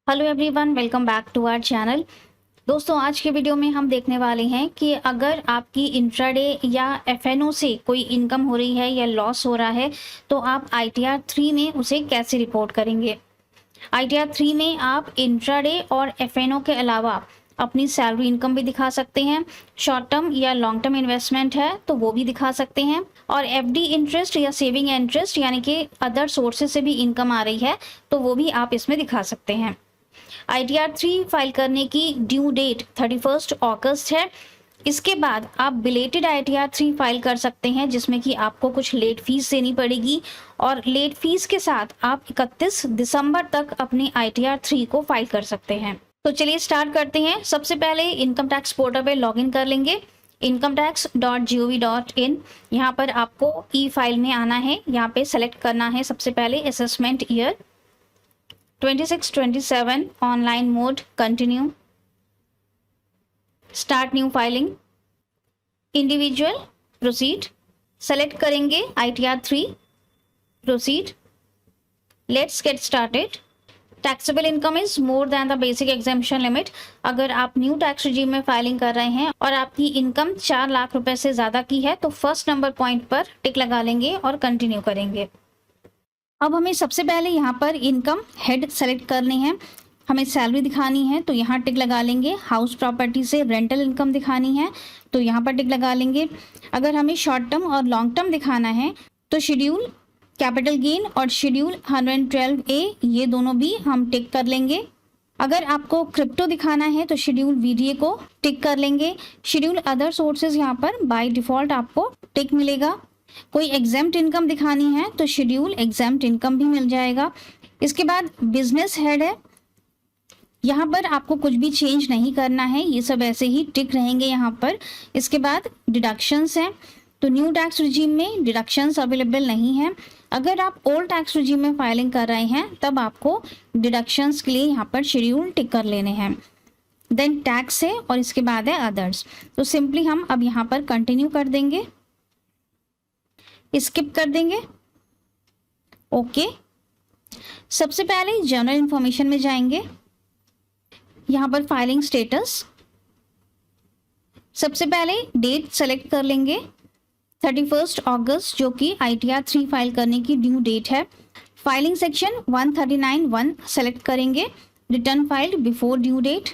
Hello everyone, welcome back to our channel. दोस्तों, आज के वीडियो में हम देखने वाले हैं कि अगर आपकी इंट्राडे या एफएनओ से कोई इनकम हो रही है या लॉस हो रहा है तो आप आईटीआर 3 में उसे कैसे रिपोर्ट करेंगे। आईटीआर 3 में आप इंट्राडे और एफएनओ के अलावा अपनी सैलरी इनकम भी दिखा सकते हैं, शॉर्ट टर्म या लॉन्ग टर्म इन्वेस्टमेंट है तो वो भी दिखा सकते हैं, और एफडी इंटरेस्ट या सेविंग इंटरेस्ट यानी कि अदर सोर्सेज से भी इनकम आ रही है तो वो भी आप इसमें दिखा सकते हैं। आईटीआर 3 फाइल करने की ड्यू डेट 31 अगस्त है। इसके बाद आप बिलेटेड आईटीआर 3 फाइल कर सकते हैं जिसमें कि आपको कुछ लेट फीस देनी पड़ेगी, और लेट फीस के साथ आप 31 दिसंबर तक अपनी आईटीआर 3 को फाइल कर सकते हैं। तो चलिए स्टार्ट करते हैं। सबसे पहले इनकम टैक्स पोर्टल पे लॉगिन कर लेंगे, incometax.gov.in। यहाँ पर आपको ई फाइल में आना है, यहाँ पे सेलेक्ट करना है सबसे पहले assessment year 26-27 online mode, continue, start new filing, individual, proceed, select करेंगे ITR 3, proceed, let's get started. Taxable income is more than the basic exemption limit. अगर आप न्यू टैक्स रिजीम में फाइलिंग कर रहे हैं और आपकी इनकम 4 लाख रुपए से ज्यादा की है तो फर्स्ट नंबर पॉइंट पर टिक लगा लेंगे और कंटिन्यू करेंगे। अब हमें सबसे पहले यहाँ पर इनकम हेड सेलेक्ट करनी है, हमें सैलरी दिखानी है तो यहाँ टिक लगा लेंगे। हाउस प्रॉपर्टी से रेंटल इनकम दिखानी है तो यहाँ पर टिक लगा लेंगे। अगर हमें शॉर्ट टर्म और लॉन्ग टर्म दिखाना है तो शेड्यूल कैपिटल गेन और शेड्यूल 112A ये दोनों भी हम टिक कर लेंगे। अगर आपको क्रिप्टो दिखाना है तो शेड्यूल वीडीए को टिक कर लेंगे। शेड्यूल अदर सोर्सेज यहाँ पर बाय डिफॉल्ट आपको टिक मिलेगा। कोई एग्जेम्प्ट इनकम दिखानी है तो शेड्यूल एग्जेम्प्ट इनकम भी मिल जाएगा। इसके बाद बिजनेस हेड है, यहाँ पर आपको कुछ भी चेंज नहीं करना है, ये सब ऐसे ही टिक रहेंगे यहाँ पर। इसके बाद डिडक्शंस हैं तो न्यू टैक्स रिजीम में डिडक्शंस अवेलेबल नहीं है। अगर आप ओल्ड टैक्स रिजीम में फाइलिंग कर रहे हैं तब आपको डिडक्शंस के लिए यहाँ पर शेड्यूल टिक कर लेने हैं। देन टैक्स है और इसके बाद है अदर्स, तो सिंपली हम अब यहाँ पर कंटिन्यू कर देंगे, स्किप कर देंगे, ओके। सबसे पहले जनरल इंफॉर्मेशन में जाएंगे, यहाँ पर फाइलिंग स्टेटस, सबसे पहले डेट सेलेक्ट कर लेंगे 31 अगस्त जो कि आईटीआर 3 फाइल करने की ड्यू डेट है। फाइलिंग सेक्शन 139(1) सेलेक्ट करेंगे, return filed before due date.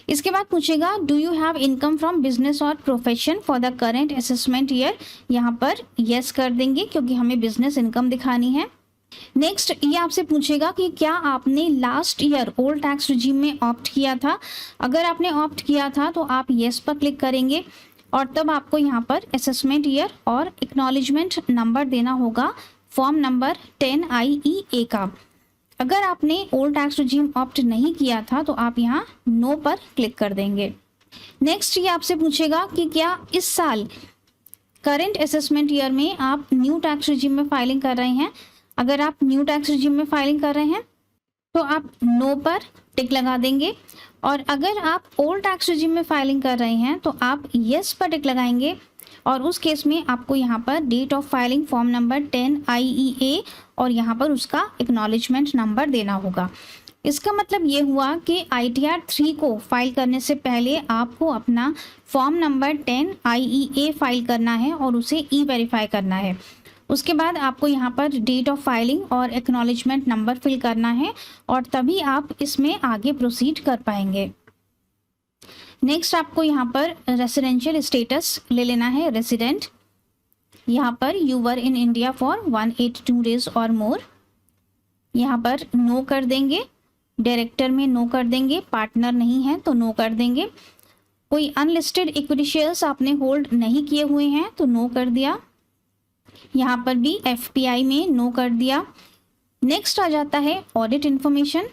इसके बाद पूछेगा do you have income from business और profession for the current assessment year, यहाँ पर यस कर देंगे क्योंकि हमें बिजनेस इनकम दिखानी है। नेक्स्ट ये आपसे पूछेगा कि क्या आपने last year old tax regime में ऑप्ट किया था। अगर आपने ऑप्ट किया था तो आप यस पर क्लिक करेंगे और तब आपको यहाँ पर असेसमेंट ईयर और एक्नॉलेजमेंट नंबर देना होगा, फॉर्म नंबर 10IEA का। अगर आपने ओल्ड टैक्स रिजीम ऑप्ट नहीं किया था तो आप यहाँ नो पर क्लिक कर देंगे। नेक्स्ट ये आपसे पूछेगा कि क्या इस साल करंट असेसमेंट ईयर में आप न्यू टैक्स रिजीम में फाइलिंग कर रहे हैं। अगर आप न्यू टैक्स रिजीम में फाइलिंग कर रहे हैं तो आप नो पर टिक लगा देंगे, और अगर आप ओल्ड टैक्स रिजीम में फाइलिंग कर रहे हैं तो आप यस पर टिक लगाएंगे, और उस केस में आपको यहाँ पर date of filing form number 10IEA और यहाँ पर उसका एक्नॉलेजमेंट नंबर देना होगा। इसका मतलब ये हुआ कि आईटीआर 3 को फाइल करने से पहले आपको अपना फॉर्म नंबर 10IEA फाइल करना है और उसे ई वेरीफाई करना है। उसके बाद आपको यहाँ पर डेट ऑफ फाइलिंग और एक्नॉलेजमेंट नंबर फिल करना है और तभी आप इसमें आगे प्रोसीड कर पाएंगे। नेक्स्ट आपको यहाँ पर रेसिडेंशियल स्टेटस ले लेना है, रेसिडेंट। यहाँ पर you were in India for 182 days और मोर, यहाँ पर नो कर देंगे। डायरेक्टर में नो कर देंगे, पार्टनर नहीं है तो नो कर देंगे। कोई अनलिस्टेड इक्विटी शेयर्स आपने होल्ड नहीं किए हुए हैं तो नो कर दिया। यहाँ पर भी एफपीआई में नो कर दिया। नेक्स्ट आ जाता है audit information.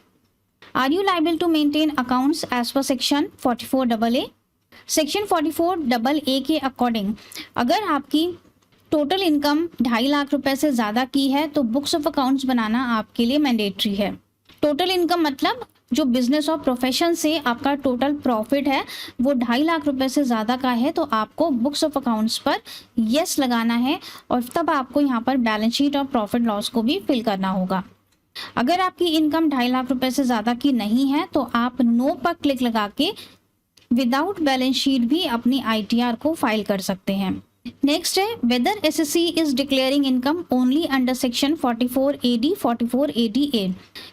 Are you liable to maintain accounts as per section 44AA। Section 44AA के अकॉर्डिंग अगर आपकी टोटल इनकम 2.5 लाख रुपए से ज़्यादा की है तो बुक्स ऑफ अकाउंट्स बनाना आपके लिए मैंडेटरी है। टोटल इनकम मतलब जो बिजनेस और प्रोफेशन से आपका टोटल प्रॉफिट है वो 2.5 लाख रुपए से ज़्यादा का है तो आपको बुक्स ऑफ अकाउंट्स पर यस लगाना है, और तब आपको यहाँ पर बैलेंस शीट और प्रॉफिट लॉस को भी फिल करना होगा। अगर आपकी इनकम 2.5 लाख रुपए से ज़्यादा की नहीं है तो आप नो पर क्लिक लगा के विदाउट बैलेंस शीट भी अपनी ITR को फाइल कर सकते हैं। नेक्स्ट है whether SSC is declaring income only under section 44AD 44ADA।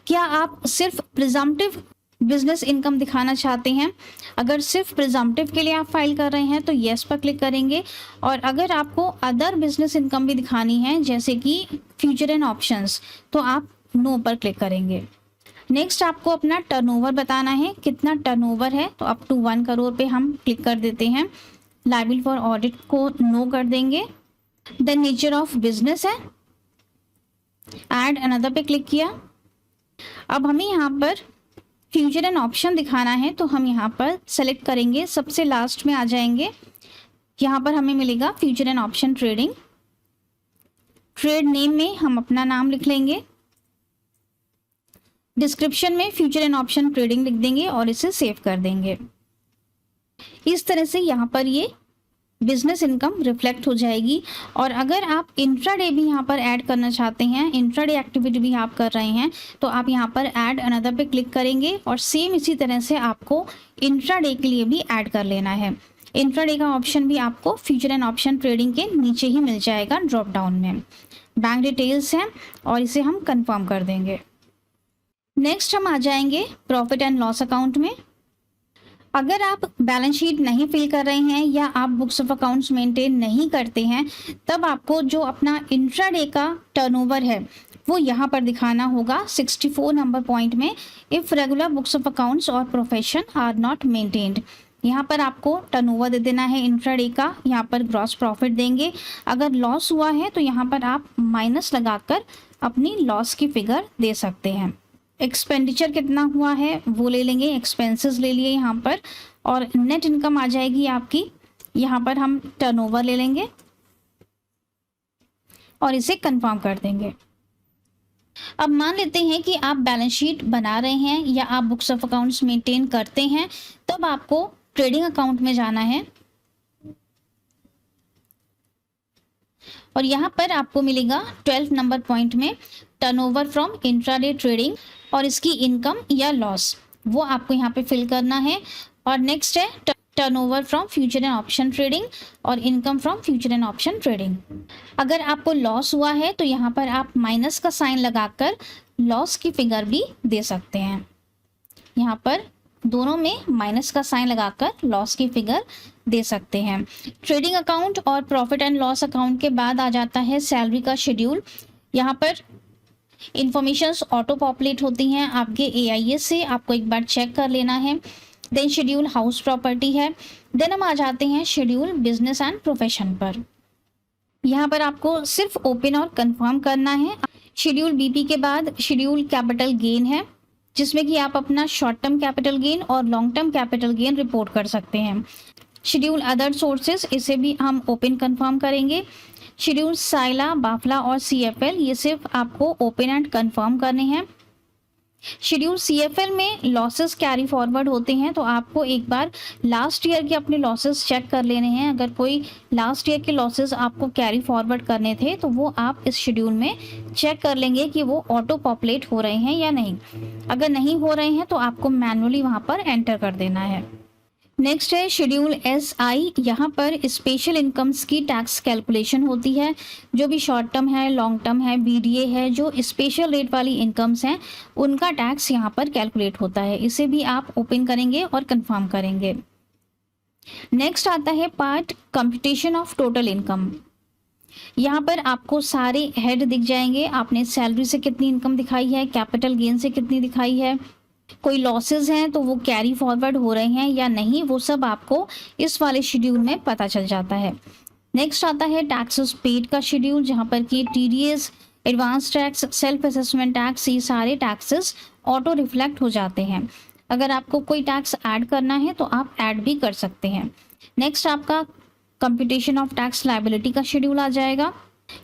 क्या आप सिर्फ प्रिजम्पटिव बिजनेस इनकम दिखाना चाहते हैं? अगर सिर्फ प्रिजम्पटिव के लिए आप फाइल कर रहे हैं तो येस पर क्लिक करेंगे, और अगर आपको अदर बिजनेस इनकम भी दिखानी है जैसे कि फ्यूचर एंड ऑप्शंस तो आप नो पर क्लिक करेंगे। नेक्स्ट आपको अपना टर्नओवर बताना है, कितना टर्नओवर है, तो अप टू 1 करोड़ पे हम क्लिक कर देते हैं। लायबल फॉर ऑडिट को नो कर देंगे। देन नेचर ऑफ बिजनेस है, ऐड अनदर पे क्लिक किया। अब हमें यहाँ पर फ्यूचर एंड ऑप्शन दिखाना है तो हम यहाँ पर सेलेक्ट करेंगे, सबसे लास्ट में आ जाएंगे। यहाँ पर हमें मिलेगा future and option trading. Trade name में हम अपना नाम लिख लेंगे, डिस्क्रिप्शन में फ्यूचर एंड ऑप्शन ट्रेडिंग लिख देंगे और इसे सेव कर देंगे। इस तरह से यहाँ पर ये बिजनेस इनकम रिफ्लेक्ट हो जाएगी। और अगर आप इंट्राडे भी यहाँ पर ऐड करना चाहते हैं, इंट्राडे एक्टिविटी भी आप कर रहे हैं, तो आप यहाँ पर ऐड अनदर पे क्लिक करेंगे और सेम इसी तरह से आपको इंट्राडे के लिए भी ऐड कर लेना है। इंट्राडे का ऑप्शन भी आपको फ्यूचर एंड ऑप्शन ट्रेडिंग के नीचे ही मिल जाएगा ड्रॉप डाउन में। बैंक डिटेल्स हैं और इसे हम कंफर्म कर देंगे। नेक्स्ट हम आ जाएंगे प्रॉफिट एंड लॉस अकाउंट में। अगर आप बैलेंस शीट नहीं फिल कर रहे हैं या आप बुक्स ऑफ अकाउंट्स मेंटेन नहीं करते हैं, तब आपको जो अपना इंट्राडे का टर्नओवर है वो यहाँ पर दिखाना होगा 64 नंबर पॉइंट में। If regular books of accounts और प्रोफेशन आर नॉट मेंटेन्ड, यहाँ पर आपको टर्नओवर दे देना है इंट्राडे का। यहाँ पर ग्रॉस प्रॉफिट देंगे। अगर लॉस हुआ है तो यहाँ पर आप माइनस लगाकर अपनी लॉस की फिगर दे सकते हैं। एक्सपेंडिचर कितना हुआ है वो ले लेंगे, एक्सपेंसेस ले लिए यहाँ पर, और नेट इनकम आ जाएगी आपकी। यहाँ पर हम टर्नओवर ले लेंगे और इसे कंफर्म कर देंगे। अब मान लेते हैं कि आप बैलेंस शीट बना रहे हैं या आप बुक्स ऑफ अकाउंट्स मेंटेन करते हैं, तब आपको ट्रेडिंग अकाउंट में जाना है और यहाँ पर आपको मिलेगा 12 नंबर पॉइंट में टर्नओवर फ्रॉम इंट्राडे ट्रेडिंग, और इसकी इनकम या लॉस वो आपको यहाँ पे फिल करना है। और नेक्स्ट है turnover from future and option trading और income from future and option trading. अगर आपको लॉस हुआ है तो यहाँ पर आप माइनस का साइन लगाकर लॉस की फिगर भी दे सकते हैं। यहाँ पर दोनों में माइनस का साइन लगाकर लॉस की फिगर दे सकते हैं। ट्रेडिंग अकाउंट और प्रॉफिट एंड लॉस अकाउंट के बाद आ जाता है सैलरी का शेड्यूल। यहाँ पर इंफॉर्मेशंस ऑटो पॉपुलेट होती हैं आपके AIS से, आपको एक बार चेक कर लेना है। देन शेड्यूल हाउस प्रॉपर्टी है। देन हम आ जाते हैं शेड्यूल बिजनेस एंड प्रोफेशन पर। यहाँ पर आपको सिर्फ ओपन और कंफर्म करना है। शेड्यूल BP के बाद शेड्यूल कैपिटल गेन है, जिसमें कि आप अपना शॉर्ट टर्म कैपिटल गेन और long term capital gain report कर सकते हैं। शेड्यूल अदर सोर्सेज, इसे भी हम ओपन कंफर्म करेंगे। शेड्यूल साइला, बाफला और CFL, ये सिर्फ आपको ओपन एंड कंफर्म करने हैं। शेड्यूल CFL में लॉसेस कैरी फॉरवर्ड होते हैं, तो आपको एक बार लास्ट ईयर के अपने लॉसेस चेक कर लेने हैं। अगर कोई लास्ट ईयर के लॉसेस आपको कैरी फॉरवर्ड करने थे तो वो आप इस शेड्यूल में चेक कर लेंगे कि वो ऑटो पॉपुलेट हो रहे हैं या नहीं। अगर नहीं हो रहे हैं तो आपको मैनुअली वहाँ पर एंटर कर देना है। नेक्स्ट है शेड्यूल SI। यहाँ पर स्पेशल इनकम्स की टैक्स कैलकुलेशन होती है। जो भी शॉर्ट टर्म है, लॉन्ग टर्म है, BDA है, जो स्पेशल रेट वाली इनकम्स हैं उनका टैक्स यहाँ पर कैलकुलेट होता है। इसे भी आप ओपन करेंगे और कंफर्म करेंगे। नेक्स्ट आता है part computation of total income. यहाँ पर आपको सारे हेड दिख जाएंगे। आपने सैलरी से कितनी इनकम दिखाई है, कैपिटल गेन से कितनी दिखाई है, कोई लॉसेस हैं तो वो कैरी फॉरवर्ड हो रहे हैं या नहीं, वो सब आपको इस वाले शेड्यूल में पता चल जाता है। नेक्स्ट आता है टैक्सेस पेड का शेड्यूल, जहाँ पर कि TDS, advance tax, self assessment tax, ये सारे टैक्सेस ऑटो रिफ्लेक्ट हो जाते हैं। अगर आपको कोई टैक्स ऐड करना है तो आप ऐड भी कर सकते हैं। नेक्स्ट आपका कंप्यूटेशन ऑफ टैक्स लायबिलिटी का शेड्यूल आ जाएगा।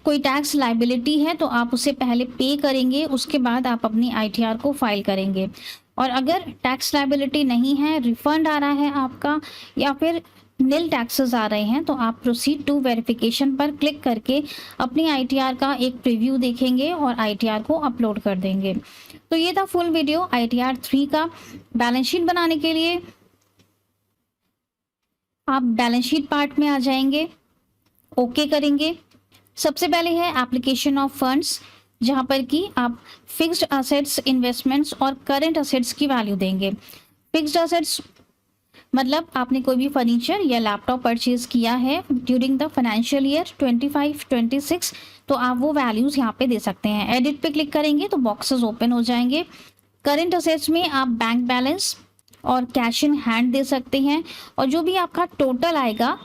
कोई टैक्स लायबिलिटी है तो आप उसे पहले पे करेंगे, उसके बाद आप अपनी ITR को फाइल करेंगे। और अगर टैक्स लायबिलिटी नहीं है, रिफंड आ रहा है आपका, या फिर नील टैक्सेस आ रहे हैं, तो आप प्रोसीड टू वेरिफिकेशन पर क्लिक करके अपनी आईटीआर का एक प्रीव्यू देखेंगे और आईटीआर को अपलोड कर देंगे। तो ये था फुल वीडियो आईटीआर 3 का। बैलेंस शीट बनाने के लिए आप बैलेंस शीट पार्ट में आ जाएंगे, ओके करेंगे। सबसे पहले है एप्लीकेशन ऑफ फंड्स, जहां पर कि आप फिक्स्ड असेट्स, इन्वेस्टमेंट्स और करंट असेट्स की वैल्यू देंगे। फिक्स्ड असेट्स मतलब आपने कोई भी फर्नीचर या लैपटॉप परचेज किया है ड्यूरिंग द फाइनेंशियल ईयर 25-26, तो आप वो वैल्यूज यहाँ पे दे सकते हैं। एडिट पे क्लिक करेंगे तो बॉक्सेस ओपन हो जाएंगे। करंट असेट्स में आप बैंक बैलेंस और कैश इन हैंड दे सकते हैं, और जो भी आपका टोटल आएगा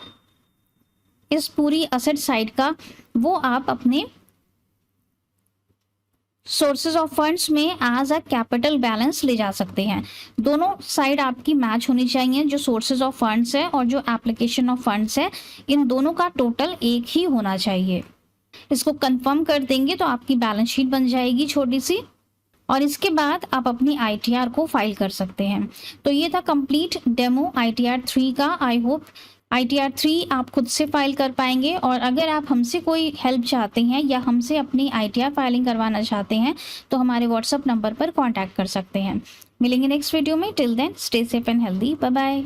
इस पूरी असेट साइड का, वो आप अपने सोर्सेज ऑफ फंड्स में एज अ कैपिटल बैलेंस ले जा सकते हैं। दोनों साइड आपकी मैच होनी चाहिए, जो सोर्सेज ऑफ फंड्स है और जो एप्लीकेशन ऑफ फंड्स है, इन दोनों का टोटल एक ही होना चाहिए। इसको कंफर्म कर देंगे तो आपकी बैलेंस शीट बन जाएगी छोटी सी, और इसके बाद आप अपनी आईटीआर को फाइल कर सकते हैं। तो ये था कंप्लीट डेमो आईटीआर 3 का। आई होप आईटीआर 3 आप खुद से फाइल कर पाएंगे, और अगर आप हमसे कोई हेल्प चाहते हैं या हमसे अपनी आईटीआर फाइलिंग करवाना चाहते हैं तो हमारे व्हाट्सएप नंबर पर कांटेक्ट कर सकते हैं। मिलेंगे नेक्स्ट वीडियो में। Till then stay safe and healthy. Bye bye.